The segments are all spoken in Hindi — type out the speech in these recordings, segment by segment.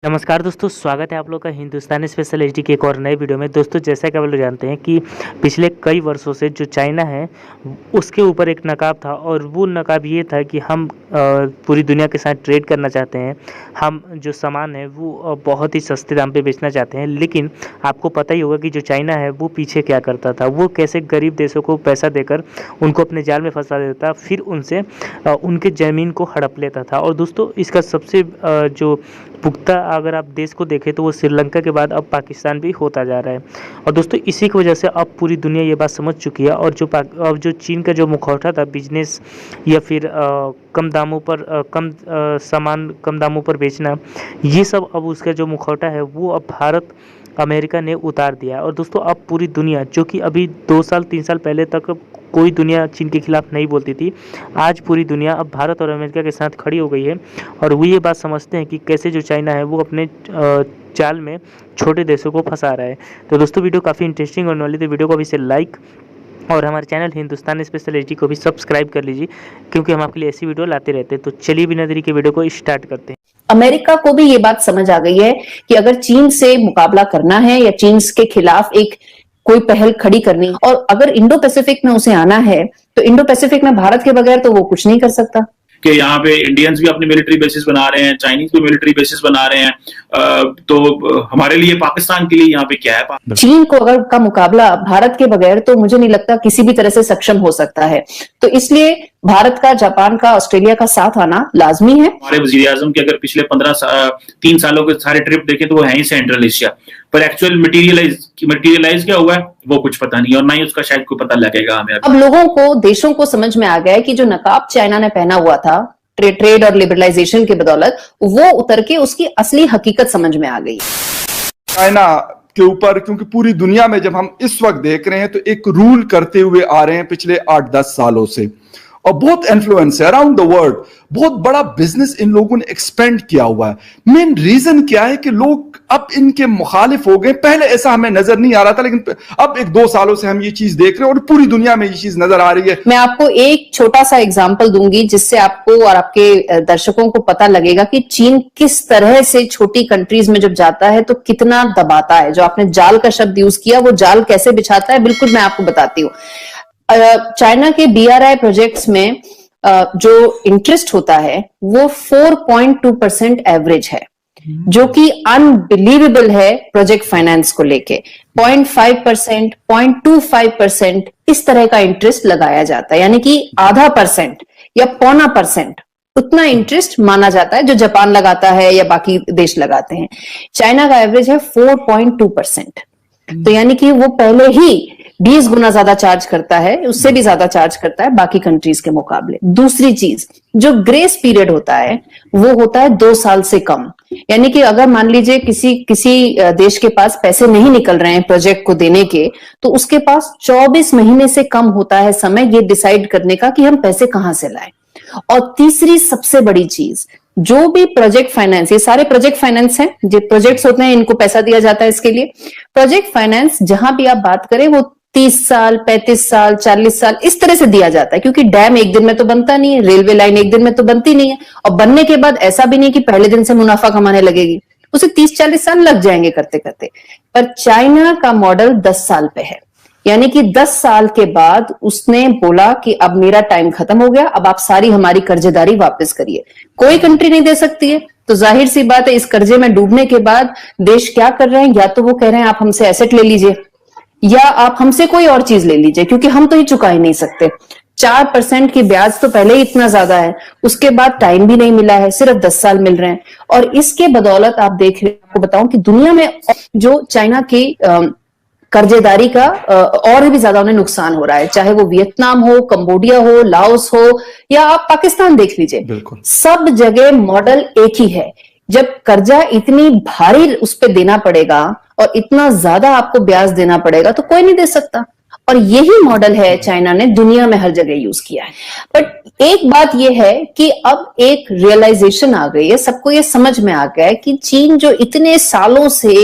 नमस्कार दोस्तों, स्वागत है आप लोग का हिंदुस्तानी स्पेशल एचडी के एक और नए वीडियो में। दोस्तों, जैसा कि आप लोग जानते हैं कि पिछले कई वर्षों से जो चाइना है उसके ऊपर एक नकाब था और वो नकाब ये था कि हम पूरी दुनिया के साथ ट्रेड करना चाहते हैं। हम जो सामान है वो बहुत ही सस्ते दाम पे बेचना चाहते हैं। लेकिन आपको पता ही होगा कि जो चाइना है वो पीछे क्या करता था, वो कैसे गरीब देशों को पैसा देकर उनको अपने जाल में फंसा देता, फिर उनसे उनके ज़मीन को हड़प लेता था। और दोस्तों, इसका सबसे जो पुख्ता अगर आप देश को देखें तो वो श्रीलंका के बाद अब पाकिस्तान भी होता जा रहा है। और दोस्तों, इसी की वजह से अब पूरी दुनिया ये बात समझ चुकी है। और जो चीन का जो मुखौटा था बिजनेस या फिर कम दामों पर सामान कम दामों पर बेचना, ये सब अब उसका जो मुखौटा है वो अब भारत अमेरिका ने उतार दिया। और दोस्तों, अब पूरी दुनिया, जो कि अभी 2 साल 3 साल पहले तक कोई दुनिया चीन के खिलाफ नहीं बोलती थी, आज पूरी दुनिया अब भारत और अमेरिका के साथ खड़ी हो गई है। और वो ये बात समझते हैं कि कैसे जो चाइना है वो अपने चाल में छोटे देशों को फंसा रहा है। तो दोस्तों, वीडियो काफ़ी इंटरेस्टिंग होने वाली, तो वीडियो को अभी से लाइक और हमारे चैनल हिंदुस्तानी स्पेशल एचडी को भी सब्सक्राइब कर लीजिए, क्योंकि हम आपके लिए ऐसी वीडियो लाते रहते हैं। तो चलिए बिना देरी के वीडियो को स्टार्ट करते हैं। अमेरिका को भी ये बात समझ आ गई है कि अगर चीन से मुकाबला करना है या चीन के खिलाफ एक कोई पहल खड़ी करनी है और अगर इंडो पैसिफिक में उसे आना है तो इंडो पैसिफिक में भारत के बगैर तो वो कुछ नहीं कर सकता। कि यहाँ पे इंडियंस भी अपनी मिलिट्री बेसिस बना रहे हैं, चाइनीज भी मिलिट्री बेसिस बना रहे हैं, तो हमारे लिए, पाकिस्तान के लिए यहाँ पे क्या है? चीन को अगर का मुकाबला भारत के बगैर तो मुझे नहीं लगता किसी भी तरह से सक्षम हो सकता है। तो इसलिए भारत का, जापान का, ऑस्ट्रेलिया का साथ आना लाजमी है। हमारे वजीर आजम के अगर पिछले 3 सालों के सारे ट्रिप देखें तो वो है ही सेंट्रल एशिया, पर एक्चुअल मटेरियलाइज क्या हुआ है वो कुछ पता नहीं, और ना ही उसका शायद कोई पता लगेगा हमें। अब लोगों को, देशों को समझ में आ गया है कि जो नकाब चाइना ने पहना हुआ था ट्रेड और लिबरलाइजेशन के बदौलत, वो उतर के उसकी असली हकीकत समझ में आ गई। चाइना के ऊपर, क्योंकि पूरी दुनिया में जब हम इस वक्त देख रहे हैं तो एक रूल करते हुए आ रहे हैं पिछले 8-10 सालों से, और बहुत इन्फ्लुएंस है अराउंड द वर्ल्ड। बहुत बड़ा बिजनेस इन लोगों ने एक्सपेंड किया हुआ है। मेन रीजन क्या है कि लोग अब इनके मुखालिफ हो गए। पहले ऐसा हमें नजर नहीं आ रहा था, लेकिन अब 1-2 सालों से हम ये चीज देख रहे हैं और पूरी दुनिया में ये चीज नजर आ रही है। मैं आपको एक छोटा सा एग्जांपल दूंगी जिससे आपको और आपके दर्शकों को पता लगेगा कि चीन किस तरह से छोटी कंट्रीज में जब जाता है तो कितना दबाता है। जो आपने जाल का शब्द यूज किया, वो जाल कैसे बिछाता है, बिल्कुल मैं आपको बताती हूँ। चाइना के BRI प्रोजेक्ट्स में जो इंटरेस्ट होता है वो 4.2% एवरेज है, जो कि अनबिलीवेबल है प्रोजेक्ट फाइनेंस को लेके। 0.5%, 0.25% इस तरह का इंटरेस्ट लगाया जाता है, यानी कि आधा परसेंट या 0.25% उतना इंटरेस्ट माना जाता है जो जापान लगाता है या बाकी देश लगाते हैं। चाइना का एवरेज है 4.2%। तो यानी कि वो पहले ही 20 गुना ज्यादा चार्ज करता है, उससे भी ज्यादा चार्ज करता है बाकी कंट्रीज के मुकाबले। दूसरी चीज, जो ग्रेस पीरियड होता है वो होता है 2 साल से कम। यानी कि अगर मान लीजिए किसी देश के पास पैसे नहीं निकल रहे हैं प्रोजेक्ट को देने के, तो उसके पास 24 महीने से कम होता है समय ये डिसाइड करने का कि हम पैसे कहां से लाएं। और तीसरी सबसे बड़ी चीज, जो भी प्रोजेक्ट फाइनेंस, ये सारे प्रोजेक्ट फाइनेंस हैं, जो प्रोजेक्ट्स होते हैं इनको पैसा दिया जाता है इसके लिए। प्रोजेक्ट फाइनेंस जहां भी आप बात करें वो 30 साल, 35 साल, 40 साल इस तरह से दिया जाता है, क्योंकि डैम एक दिन में तो बनता नहीं है, रेलवे लाइन एक दिन में तो बनती नहीं है, और बनने के बाद ऐसा भी नहीं कि पहले दिन से मुनाफा कमाने लगेगी, उसे 30-40 साल लग जाएंगे करते करते। पर चाइना का मॉडल 10 साल पे है, यानी कि 10 साल के बाद उसने बोला कि अब मेरा टाइम खत्म हो गया, अब आप सारी हमारी कर्जेदारी वापस करिए। कोई कंट्री नहीं दे सकती है, तो जाहिर सी बात है इस कर्जे में डूबने के बाद देश क्या कर रहे हैं, या तो वो कह रहे हैं आप हमसे एसेट ले लीजिए या आप हमसे कोई और चीज ले लीजिए, क्योंकि हम तो ही चुका ही नहीं सकते। 4% की ब्याज तो पहले ही इतना ज्यादा है, उसके बाद टाइम भी नहीं मिला है, सिर्फ 10 साल मिल रहे हैं। और इसके बदौलत आप देख रहे हैं, आपको बताऊं कि दुनिया में जो चाइना की कर्जेदारी का और भी ज्यादा उन्हें नुकसान हो रहा है, चाहे वो वियतनाम हो, कंबोडिया हो, लाओस हो, या आप पाकिस्तान देख लीजिए, सब जगह मॉडल एक ही है। जब कर्जा इतनी भारी उस पर देना पड़ेगा और इतना ज्यादा आपको ब्याज देना पड़ेगा तो कोई नहीं दे सकता। और यही मॉडल है चाइना ने दुनिया में हर जगह यूज किया है। बट एक बात यह है कि अब एक रियलाइजेशन आ गई है, सबको ये समझ में आ गया है कि चीन जो इतने सालों से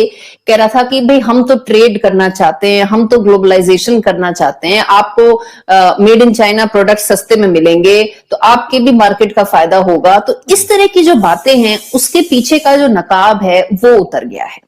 कह रहा था कि भाई हम तो ट्रेड करना चाहते हैं, हम तो ग्लोबलाइजेशन करना चाहते हैं, आपको मेड इन चाइना प्रोडक्ट सस्ते में मिलेंगे तो आपके भी मार्केट का फायदा होगा, तो इस तरह की जो बातें हैं उसके पीछे का जो नकाब है वो उतर गया है।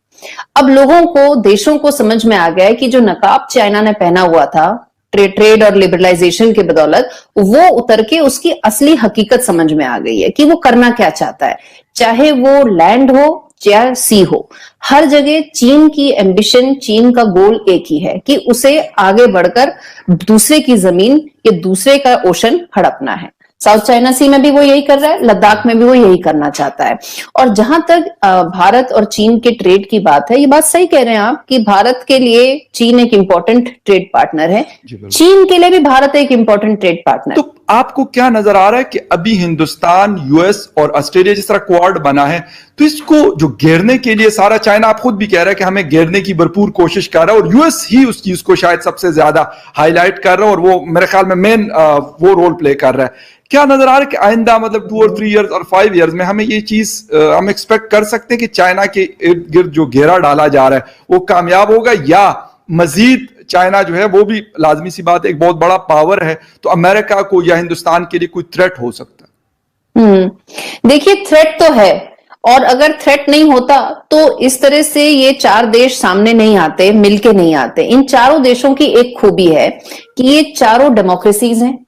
अब लोगों को, देशों को समझ में आ गया है कि जो नकाब चाइना ने पहना हुआ था ट्रेड और लिबरलाइजेशन के बदौलत, वो उतर के उसकी असली हकीकत समझ में आ गई है कि वो करना क्या चाहता है। चाहे वो लैंड हो या सी हो, हर जगह चीन की एम्बिशन, चीन का गोल एक ही है कि उसे आगे बढ़कर दूसरे की जमीन या दूसरे का ओशन हड़पना है। साउथ चाइना सी में भी वो यही कर रहा है, लद्दाख में भी वो यही करना चाहता है। और जहां तक भारत और चीन के ट्रेड की बात है, ये बात सही कह रहे हैं आप कि भारत के लिए चीन एक इंपॉर्टेंट ट्रेड पार्टनर है, चीन के लिए भी भारत एक इंपॉर्टेंट ट्रेड पार्टनर। तो आपको क्या नजर आ रहा है कि अभी हिंदुस्तान, यूएस और ऑस्ट्रेलिया जिस तरह क्वाड बना है, तो इसको जो घेरने के लिए सारा चाइना, आप खुद भी कह रहे हैं कि हमें घेरने की भरपूर कोशिश कर रहा है, और यूएस ही उस चीज को शायद सबसे ज्यादा हाईलाइट कर रहा है, और वो मेरे ख्याल में मेन वो रोल प्ले कर रहा है। क्या नजर आ रहा है कि आइंदा मतलब 2 और 3 इयर्स और 5 इयर्स में हमें ये चीज हम एक्सपेक्ट कर सकते हैं कि चाइना के इर्द गिर्द जो घेरा डाला जा रहा है वो कामयाब होगा, या मजीद चाइना जो है वो भी लाजमी सी बात है एक बहुत बड़ा पावर है, तो अमेरिका को या हिंदुस्तान के लिए कोई थ्रेट हो सकता है? देखिए, थ्रेट तो है, और अगर थ्रेट नहीं होता तो इस तरह से ये 4 देश सामने नहीं आते, मिलके नहीं आते। इन चारों देशों की एक खूबी है कि ये चारों डेमोक्रेसीज हैं,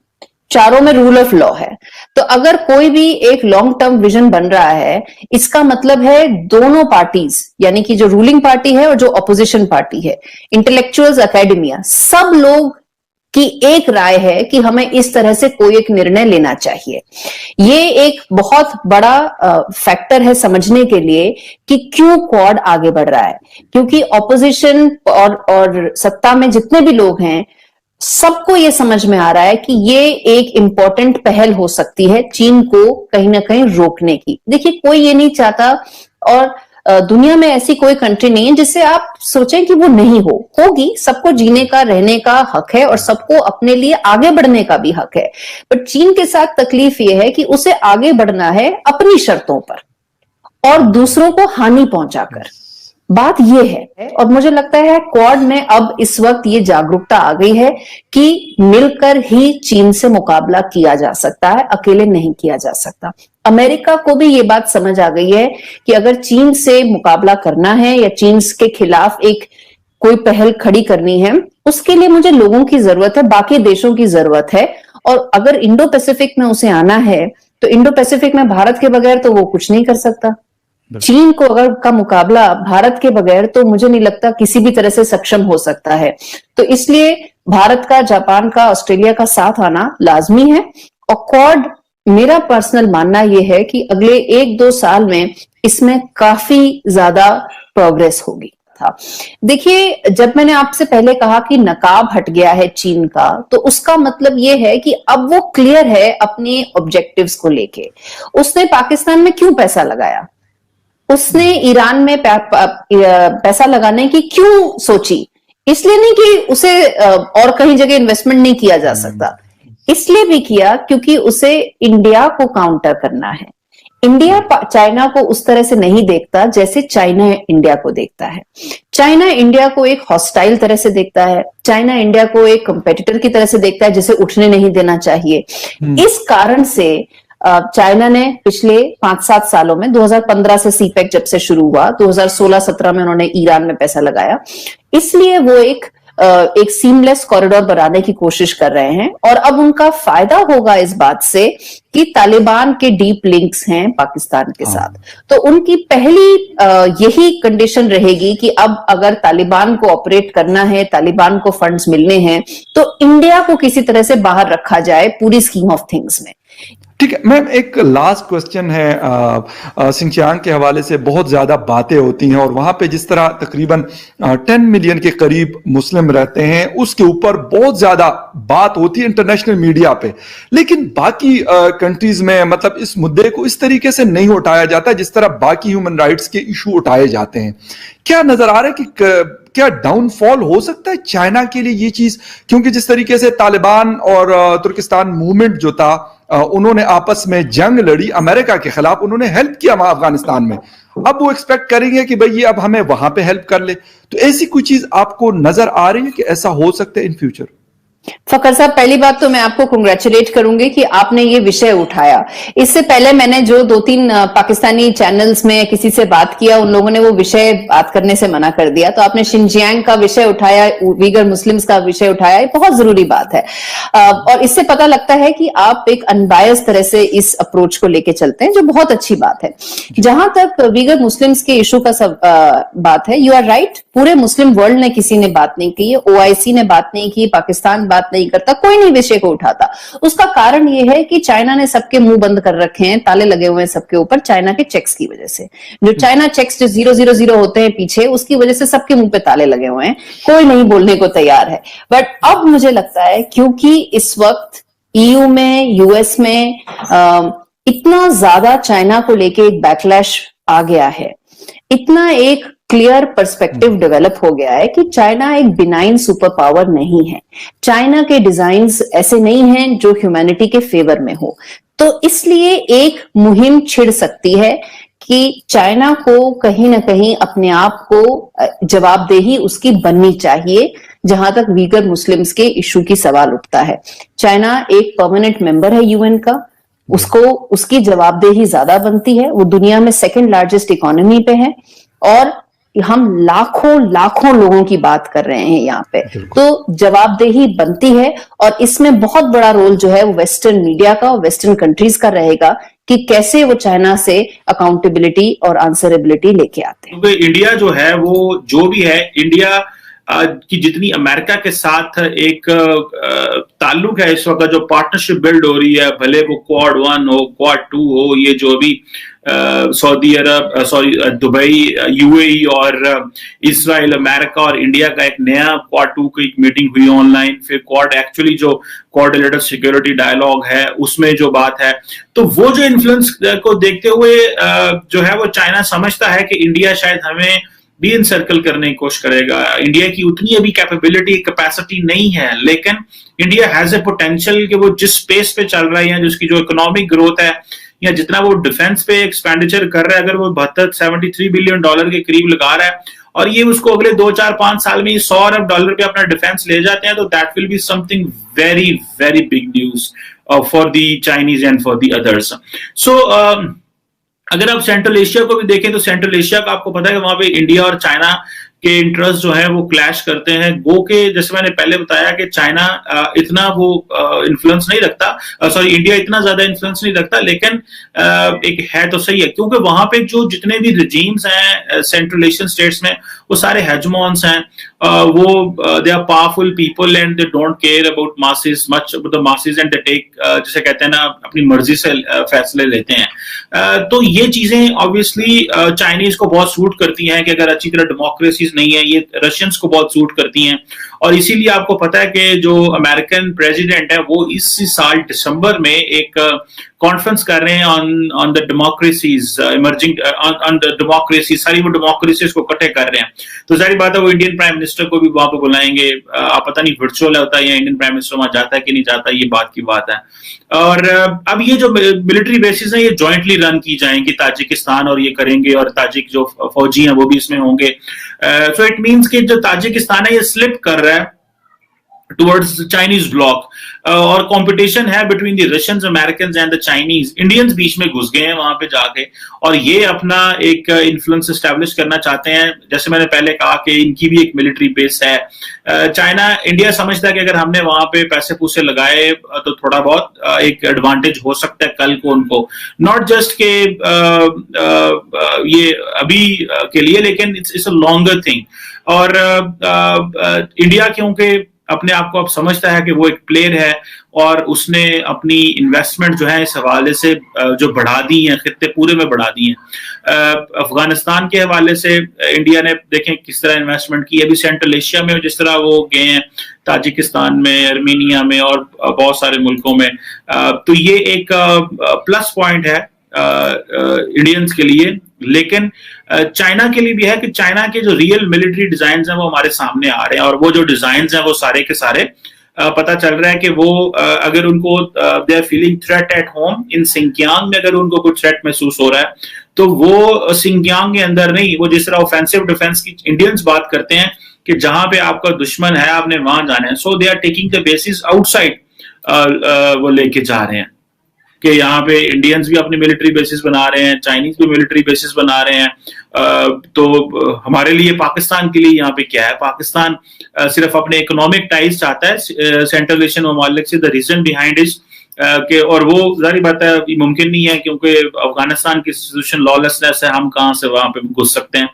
चारों में रूल ऑफ लॉ है। तो अगर कोई भी एक लॉन्ग टर्म विजन बन रहा है, इसका मतलब है दोनों पार्टीज, यानी कि जो रूलिंग पार्टी है और जो अपोजिशन पार्टी है, इंटेलेक्चुअल्स, एकेडमिया, सब लोग की एक राय है कि हमें इस तरह से कोई एक निर्णय लेना चाहिए। ये एक बहुत बड़ा फैक्टर है समझने के लिए कि क्यों क्वाड आगे बढ़ रहा है, क्योंकि ऑपोजिशन और सत्ता में जितने भी लोग हैं, सबको ये समझ में आ रहा है कि ये एक इंपॉर्टेंट पहल हो सकती है चीन को कहीं ना कहीं रोकने की। देखिए, कोई ये नहीं चाहता, और दुनिया में ऐसी कोई कंट्री नहीं है जिससे आप सोचें कि वो नहीं होगी। सबको जीने का, रहने का हक है, और सबको अपने लिए आगे बढ़ने का भी हक है। बट चीन के साथ तकलीफ ये है कि उसे आगे बढ़ना है अपनी शर्तों पर और दूसरों को हानि पहुंचाकर। बात ये है, और मुझे लगता है क्वाड में अब इस वक्त ये जागरूकता आ गई है कि मिलकर ही चीन से मुकाबला किया जा सकता है, अकेले नहीं किया जा सकता। अमेरिका को भी ये बात समझ आ गई है कि अगर चीन से मुकाबला करना है या चीन के खिलाफ एक कोई पहल खड़ी करनी है, उसके लिए मुझे लोगों की जरूरत है, बाकी देशों की जरूरत है। और अगर इंडो पैसिफिक में उसे आना है, तो इंडो पैसिफिक में भारत के बगैर तो वो कुछ नहीं कर सकता। चीन को अगर का मुकाबला भारत के बगैर तो मुझे नहीं लगता किसी भी तरह से सक्षम हो सकता है। तो इसलिए भारत का, जापान का, ऑस्ट्रेलिया का साथ आना लाजमी है। और क्वाड, मेरा पर्सनल मानना यह है कि अगले 1-2 साल में इसमें काफी ज्यादा प्रोग्रेस होगी। देखिए, जब मैंने आपसे पहले कहा कि नकाब हट गया है चीन का, तो उसका मतलब यह है कि अब वो क्लियर है अपने ऑब्जेक्टिव्स को लेके। उसने पाकिस्तान में क्यों पैसा लगाया, उसने ईरान में पैसा लगाने की क्यों सोची? इसलिए नहीं कि उसे और कहीं जगह इन्वेस्टमेंट नहीं किया जा सकता, इसलिए भी किया क्योंकि उसे इंडिया को काउंटर करना है। इंडिया चाइना को उस तरह से नहीं देखता जैसे चाइना इंडिया को देखता है। चाइना इंडिया को एक हॉस्टाइल तरह से देखता है, चाइना इंडिया को एक कंपेटिटर की तरह से देखता है जिसे उठने नहीं देना चाहिए। इस कारण से चाइना ने पिछले 5-7 सालों में, 2015 से सीपेक जब से शुरू हुआ, 2016-17 में उन्होंने ईरान में पैसा लगाया, इसलिए वो एक सीमलेस कॉरिडोर बनाने की कोशिश कर रहे हैं। और अब उनका फायदा होगा इस बात से कि तालिबान के डीप लिंक्स हैं पाकिस्तान के साथ, तो उनकी पहली यही कंडीशन रहेगी कि अब अगर तालिबान को ऑपरेट करना है, तालिबान को फंड्स मिलने हैं, तो इंडिया को किसी तरह से बाहर रखा जाए पूरी स्कीम ऑफ थिंग्स में। ठीक है मैम, एक लास्ट क्वेश्चन है। सिंचियांग के हवाले से बहुत ज्यादा बातें होती हैं, और वहां पे जिस तरह तकरीबन 10 मिलियन के करीब मुस्लिम रहते हैं, उसके ऊपर बहुत ज्यादा बात होती है इंटरनेशनल मीडिया पे, लेकिन बाकी कंट्रीज में मतलब इस मुद्दे को इस तरीके से नहीं उठाया जाता जिस तरह बाकी ह्यूमन राइट्स के इशू उठाए जाते हैं। क्या नजर आ रहा है कि क्या डाउनफॉल हो सकता है चाइना के लिए ये चीज? क्योंकि जिस तरीके से तालिबान और तुर्किस्तान मूवमेंट जो था, उन्होंने आपस में जंग लड़ी अमेरिका के खिलाफ, उन्होंने हेल्प किया अफगानिस्तान में, अब वो एक्सपेक्ट करेंगे कि भाई ये अब हमें वहां पे हेल्प कर ले। तो ऐसी कोई चीज आपको नजर आ रही है कि ऐसा हो सकता है इन फ्यूचर? फखर साहब, पहली बात तो मैं आपको कांग्रेचुलेट करूंगी कि आपने ये विषय उठाया। इससे पहले मैंने जो 2-3 पाकिस्तानी चैनल्स में किसी से बात किया, उन लोगों ने वो विषय बात करने से मना कर दिया। तो आपने शिनजियांग का विषय उठाया, उइगर मुस्लिम्स का विषय उठाया, ये बहुत जरूरी बात है। और इससे पता लगता है कि आप एक अनबायस तरह से इस अप्रोच को लेके चलते हैं, जो बहुत अच्छी बात है। जहां तक उइगर मुस्लिम्स के इशू का बात है, यू आर राइट, पूरे मुस्लिम वर्ल्ड ने किसी ने बात नहीं की, OIC ने बात नहीं की, पाकिस्तान बात नहीं करता, कोई नहीं विषय को उठाता। उसका कारण यह है कि चाइना ने सबके मुंह बंद कर रखे हैं, ताले लगे हुए हैं सबके ऊपर, चाइना के चेक्स की वजह से। जो चाइना चेक्स जो 000 होते हैं पीछे, उसकी वजह से सबके मुंह पे ताले लगे हुए हैं, कोई नहीं बोलने को तैयार है। बट अब मुझे लगता है क्योंकि इस वक्त EU में, US में इतना ज्यादा चाइना को लेके एक बैकलैश आ गया है, इतना एक क्लियर पर्सपेक्टिव डेवलप हो गया है कि चाइना एक बिनाइन सुपर पावर नहीं है। चाइना के डिजाइन्स ऐसे नहीं हैं जो ह्यूमैनिटी के फेवर में हो। तो इसलिए एक मुहिम छिड़ सकती है कि चाइना को कहीं ना कहीं अपने आप को जवाबदेही उसकी बननी चाहिए। जहां तक उइगर मुस्लिम्स के इशू की सवाल उठता है, चाइना एक परमानेंट मेंबर है UN का, उसको उसकी जवाबदेही ज्यादा बनती है। वो दुनिया में सेकंड लार्जेस्ट इकोनॉमी पे है और हम लाखों लोगों की बात कर रहे हैं यहाँ पे, तो जवाबदेही बनती है। और इसमें बहुत बड़ा रोल जो है वो वेस्टर्न मीडिया का और वेस्टर्न कंट्रीज का रहेगा कि कैसे वो चाइना से अकाउंटेबिलिटी और आंसरेबिलिटी लेके आते हैं। क्योंकि इंडिया जो है, वो जो भी है, इंडिया की जितनी अमेरिका के साथ एक ताल्लुक है इस वक्त, जो पार्टनरशिप बिल्ड हो रही है, भले वो क्वाड 1 हो, क्वाड 2 हो, ये जो अभी सऊदी अरब, दुबई, UAE और इसराइल, अमेरिका और इंडिया का एक नया क्वाड 2 की मीटिंग हुई ऑनलाइन, फिर क्वाड एक्चुअली जो कोऑर्डिनेटेड सिक्योरिटी डायलॉग है उसमें जो बात है, तो वो जो इन्फ्लुएंस को देखते हुए जो है वो चाइना समझता है कि इंडिया शायद हमें भी इनसर्कल करने की कोशिश करेगा। इंडिया की उतनी अभी कैपेसिटी नहीं है, लेकिन इंडिया हैज ए पोटेंशियल कि वो जिस स्पेस पे चल रहा है, जिसकी जो इकोनॉमिक ग्रोथ है, या जितना वो डिफेंस पे एक्सपेंडिचर कर रहा है, अगर वो 73 बिलियन डॉलर के करीब लगा रहा है और ये उसको अगले 2, 4, 5 साल में $100 अरब पे अपना डिफेंस ले जाते हैं, तो that will be something very very big news for the Chinese and for the others. So अगर आप सेंट्रल एशिया को भी देखें, तो सेंट्रल एशिया का आपको पता है कि वहां पे इंडिया और चाइना के इंटरेस्ट जो है वो क्लैश करते हैं। गो के जैसे मैंने पहले बताया कि चाइना इतना वो इन्फ्लुएंस नहीं रखता, सॉरी इंडिया इतना ज्यादा इन्फ्लुएंस नहीं रखता, लेकिन एक है तो सही है, क्योंकि वहां पे जो जितने भी रिजीम्स हैं सेंट्रल एशियन स्टेट्स में, वो सारे हेजमॉन्स हैं, वो they are powerful people and they don't care about masses much about the masses and they take, जैसे कहते हैं ना, अपनी मर्जी से फैसले लेते हैं। तो ये चीजें ऑब्वियसली चाइनीज को बहुत सूट करती हैं कि अगर अच्छी तरह डेमोक्रेसी नहीं है, ये रशियंस को बहुत सूट करती हैं। और इसीलिए आपको पता है कि जो अमेरिकन प्रेसिडेंट है वो इस साल दिसंबर में एक कॉन्फ्रेंस कर रहे हैं on the democracies emerging, on the democracy, सारी वो डेमोक्रेसीज को इकट्ठे कर रहे हैं। तो जारी बात है वो इंडियन प्राइम मिनिस्टर को भी वहां पर बुलाएंगे। आप पता नहीं वर्चुअल होता है या इंडियन प्राइम मिनिस्टर वहां जाता है कि नहीं जाता, ये बात की बात है। और अब ये जो मिलिट्री बेसिस है ये जॉइंटली रन की जाएंगी, ताजिकिस्तान और ये करेंगे, और ताजिक जो फौजी हैं वो भी इसमें होंगे। सो इट मीन्स कि जो ताजिकिस्तान है ये स्लिप कर रहा है टुवर्ड्स चाइनीज ब्लॉक, और कंपटीशन है between the Russians, Americans and the Chinese. Indians बीच में घुस गए हैं वहां पे जाके, और ये अपना एक इन्फ्लुएंस एस्टैब्लिश करना चाहते हैं। जैसे मैंने पहले कहा कि इनकी भी एक मिलिट्री बेस है। चाइना, इंडिया समझता है कि अगर हमने वहां पे पैसे पूसे लगाए तो थोड़ा बहुत एक एडवांटेज हो सकता है कल को उनको, नॉट जस्ट के ये अभी के लिए, लेकिन इट्स अ लॉन्गर थिंग। और इंडिया क्योंकि अपने आप को अब समझता है कि वो एक प्लेयर है, और उसने अपनी इन्वेस्टमेंट जो है इस हवाले से जो बढ़ा दी है, खित्ते पूरे में बढ़ा दी है। अफगानिस्तान के हवाले से इंडिया ने देखें किस तरह इन्वेस्टमेंट की, अभी सेंट्रल एशिया में जिस तरह वो गए हैं, ताजिकिस्तान में, अर्मीनिया में और बहुत सारे मुल्कों में। तो ये एक प्लस पॉइंट है इंडियंस के लिए लेकिन चाइना के लिए भी है कि चाइना के जो रियल मिलिट्री डिजाइन हैं वो हमारे सामने आ रहे हैं, और वो जो डिजाइन हैं वो सारे के सारे पता चल रहा है कि वो अगर उनको they are feeling threat at home in Xinjiang में, अगर उनको कुछ थ्रेट महसूस हो रहा है तो वो सिंकियांग के अंदर नहीं, वो जिस तरह ऑफेंसिव डिफेंस की इंडियंस बात करते हैं कि जहां पे आपका दुश्मन है आपने वहां जाना है, so they are taking the basis outside, वो लेके जा रहे हैं कि यहाँ पे इंडियंस भी अपनी मिलिट्री बेसिस बना रहे हैं, चाइनीज भी मिलिट्री बेसिस बना रहे हैं। तो हमारे लिए, पाकिस्तान के लिए यहाँ पे क्या है, पाकिस्तान सिर्फ अपने इकोनॉमिक टाइज चाहता है सेंट्रल एशियन ममालिक से, द रीजन बिहाइंड इज कि, और वो जारी बात है मुमकिन नहीं है क्योंकि अफगानिस्तान की सिचुएशन लॉलेसनेस है, हम कहाँ से वहां पे घुस सकते हैं।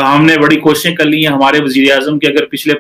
हमने बड़ी कोशिशें कर ली हैं, हमारे वजीर आजम के अगर पिछले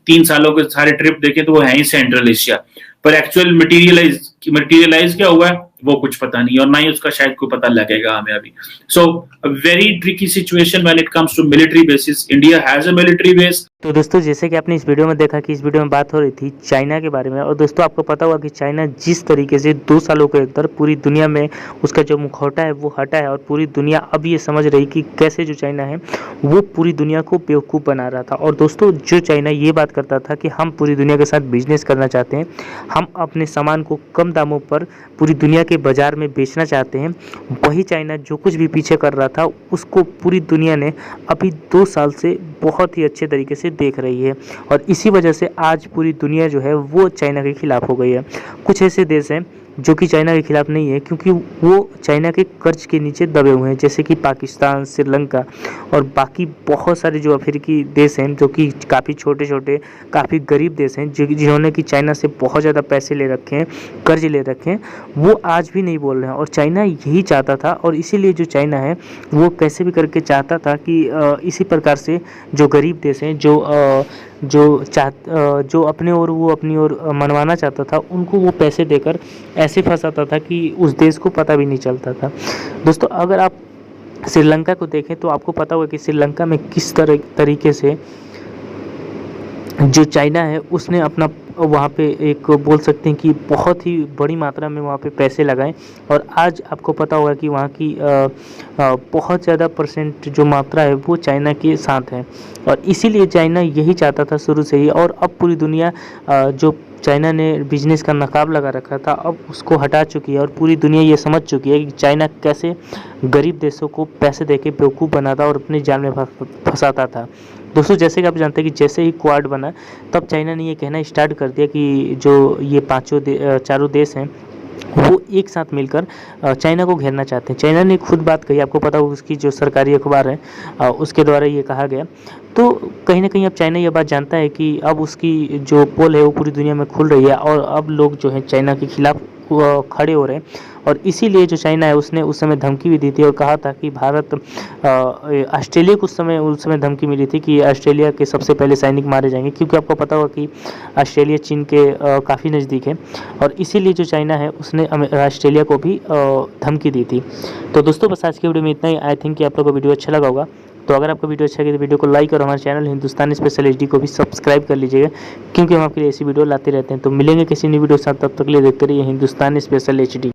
3 सालों के सारे ट्रिप देखें तो वो है ही सेंट्रल एशिया, पर एक्चुअल मटेरियलाइज क्या हुआ है वो कुछ पता नहीं, और ना ही उसका शायद कोई पता लगेगा हमें अभी। So very tricky situation when it comes to military basis. India has a military base. तो दोस्तों, जैसे कि आपने इस वीडियो में देखा कि इस वीडियो में बात हो रही थी चाइना के बारे में, और दोस्तों आपको पता होगा कि चाइना जिस तरीके से 2 सालों के अंदर पूरी दुनिया में उसका जो मुखौटा है वो हटा है, और पूरी दुनिया अब ये समझ रही कि कैसे जो चाइना है वो पूरी दुनिया को बेवकूफ़ बना रहा था। और दोस्तों, जो चाइना ये बात करता था कि हम पूरी दुनिया के साथ बिजनेस करना चाहते हैं, हम अपने सामान को कम दामों पर पूरी दुनिया के बाज़ार में बेचना चाहते हैं, वही चाइना जो कुछ भी पीछे कर रहा था उसको पूरी दुनिया ने अभी 2 साल से बहुत ही अच्छे तरीके से देख रही है, और इसी वजह से आज पूरी दुनिया जो है वो चाइना के खिलाफ हो गई है। कुछ ऐसे देश हैं जो कि चाइना के खिलाफ नहीं है क्योंकि वो चाइना के कर्ज के नीचे दबे हुए हैं, जैसे कि पाकिस्तान, श्रीलंका और बाकी बहुत सारे जो अफ्रीकी देश हैं जो कि काफ़ी छोटे छोटे, काफ़ी गरीब देश हैं, जिन्होंने कि चाइना से बहुत ज़्यादा पैसे ले रखे हैं, कर्ज ले रखे हैं, वो आज भी नहीं बोल रहे हैं। और चाइना यही चाहता था, और इसीलिए जो चाइना है वो कैसे भी करके चाहता था कि इसी प्रकार से जो गरीब देश हैं, जो अपने ओर वो अपनी ओर मनवाना चाहता था, उनको वो पैसे देकर ऐसे फंसाता था कि उस देश को पता भी नहीं चलता था। दोस्तों, अगर आप श्रीलंका को देखें तो आपको पता होगा कि श्रीलंका में किस तरीके से जो चाइना है उसने अपना वहाँ पे एक बोल सकते हैं कि बहुत ही बड़ी मात्रा में वहाँ पे पैसे लगाएं, और आज आपको पता होगा कि वहाँ की बहुत ज़्यादा परसेंट जो मात्रा है वो चाइना के साथ है, और इसीलिए चाइना यही चाहता था शुरू से ही। और अब पूरी दुनिया जो चाइना ने बिजनेस का नकाब लगा रखा था अब उसको हटा चुकी है, और पूरी दुनिया ये समझ चुकी है कि चाइना कैसे गरीब देशों को पैसे देके बेवकूफ़ बनाता और अपने जाल में फंसाता था। दोस्तों, जैसे कि आप जानते हैं कि जैसे ही क्वाड बना तब चाइना ने ये कहना स्टार्ट कर दिया कि जो ये चारों देश हैं वो एक साथ मिलकर चाइना को घेरना चाहते हैं। चाइना ने खुद बात कही, आपको पता होगा उसकी जो सरकारी अखबार है उसके द्वारा ये कहा गया। तो कहीं ना कहीं अब चाइना ये बात जानता है कि अब उसकी जो पोल है वो पूरी दुनिया में खुल रही है, और अब लोग जो है चाइना के खिलाफ खड़े हो रहे हैं, और इसीलिए जो चाइना है उसने उस समय धमकी भी दी थी और कहा था कि भारत ऑस्ट्रेलिया को उस समय धमकी मिली थी कि ऑस्ट्रेलिया के सबसे पहले सैनिक मारे जाएंगे, क्योंकि आपको पता होगा कि ऑस्ट्रेलिया चीन के काफ़ी नज़दीक है, और इसीलिए जो चाइना है उसने ऑस्ट्रेलिया को भी धमकी दी थी। तो दोस्तों, बस आज की वीडियो में इतना ही। आई थिंक कि आप लोगों को वीडियो अच्छा लगा होगा। तो अगर आपको वीडियो अच्छा लगे तो वीडियो को लाइक और हमारे चैनल हिंदुस्तानी स्पेशल HD को भी सब्सक्राइब कर लीजिएगा, क्योंकि हम आपके लिए ऐसी वीडियो लाते रहते हैं। तो मिलेंगे किसी नई वीडियो के साथ, तब तक के लिए देखते रहिए हिंदुस्तानी स्पेशल HD।